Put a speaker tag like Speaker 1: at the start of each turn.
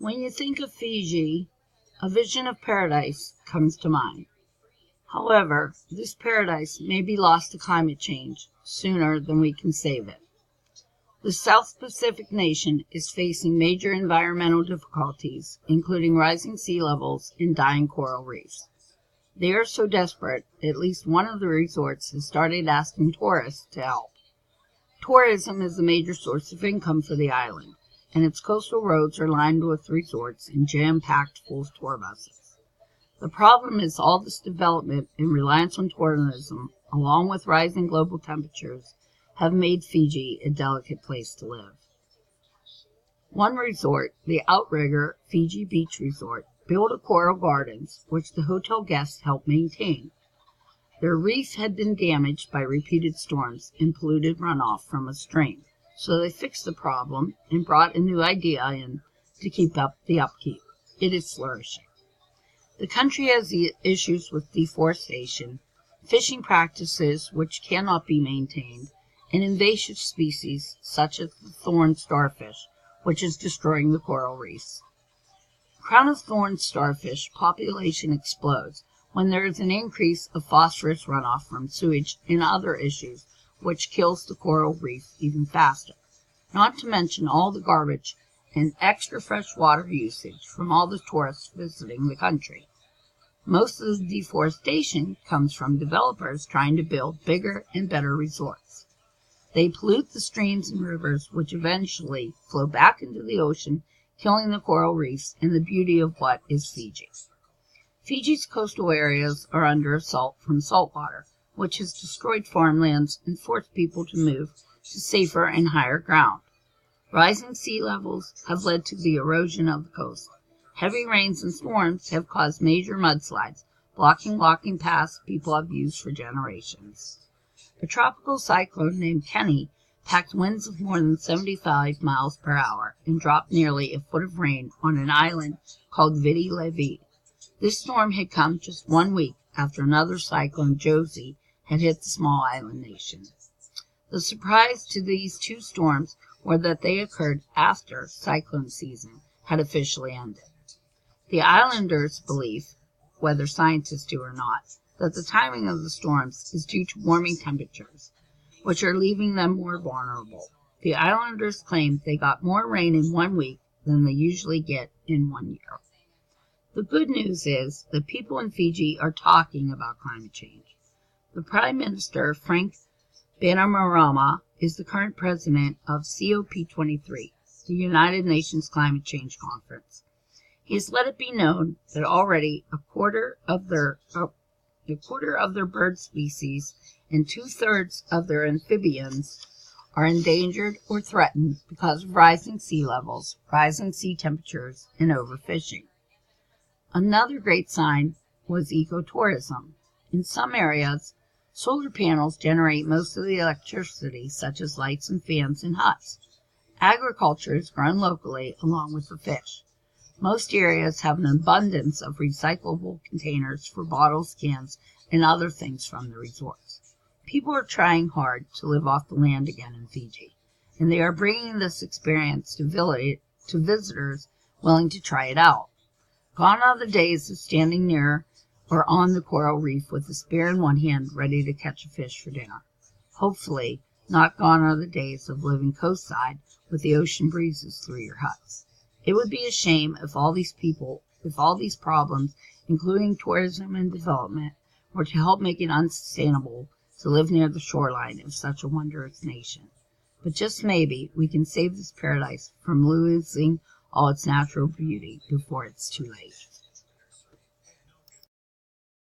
Speaker 1: When you think of Fiji, a vision of paradise comes to mind. However, this paradise may be lost to climate change sooner than we can save it. The South Pacific nation is facing major environmental difficulties, including rising sea levels and dying coral reefs. They are so desperate, at least one of the resorts has started asking tourists to help. Tourism is a major source of income for the island, and its coastal roads are lined with resorts and jam-packed full tour buses. The problem is all this development and reliance on tourism, along with rising global temperatures, have made Fiji a delicate place to live. One resort, the Outrigger Fiji Beach Resort, built a coral gardens, which the hotel guests helped maintain. Their reef had been damaged by repeated storms and polluted runoff from a stream, so they fixed the problem and brought a new idea in to keep up the upkeep. It is flourishing. The country has issues with deforestation, fishing practices which cannot be maintained, and invasive species such as the thorn starfish, which is destroying the coral reefs. Crown of thorns starfish population explodes when there is an increase of phosphorus runoff from sewage and other issues, which kills the coral reef even faster. Not to mention all the garbage and extra fresh water usage from all the tourists visiting the country. Most of the deforestation comes from developers trying to build bigger and better resorts. They pollute the streams and rivers, which eventually flow back into the ocean, killing the coral reefs and the beauty of what is Fiji. Fiji's coastal areas are under assault from saltwater, which has destroyed farmlands and forced people to move to safer and higher ground. Rising sea levels have led to the erosion of the coast. Heavy rains and storms have caused major mudslides, blocking walking paths people have used for generations. A tropical cyclone named Kenny packed winds of more than 75 miles per hour and dropped nearly a foot of rain on an island called Viti Levu. This storm had come just 1 week after another cyclone, Josie, had hit the small island nation. The surprise to these two storms was that they occurred after cyclone season had officially ended. The islanders believe, whether scientists do or not, that the timing of the storms is due to warming temperatures, which are leaving them more vulnerable. The islanders claim they got more rain in 1 week than they usually get in 1 year. The good news is that people in Fiji are talking about climate change. The Prime Minister, Frank Bainimarama, is the current president of COP23, the United Nations Climate Change Conference. He has let it be known that already a quarter of their bird species and 2/3 of their amphibians are endangered or threatened because of rising sea levels, rising sea temperatures, and overfishing. Another great sign was ecotourism. In some areas, solar panels generate most of the electricity, such as lights and fans in huts. Agriculture is grown locally along with the fish. Most areas have an abundance of recyclable containers for bottles, cans, and other things from the resorts. People are trying hard to live off the land again in Fiji, and they are bringing this experience to visitors willing to try it out. Gone are the days of standing near or on the coral reef with a spear in one hand ready to catch a fish for dinner. Hopefully, not gone are the days of living coastside with the ocean breezes through your huts. It would be a shame if all these problems, including tourism and development, were to help make it unsustainable to live near the shoreline of such a wondrous nation. But just maybe we can save this paradise from losing all its natural beauty before it's too late.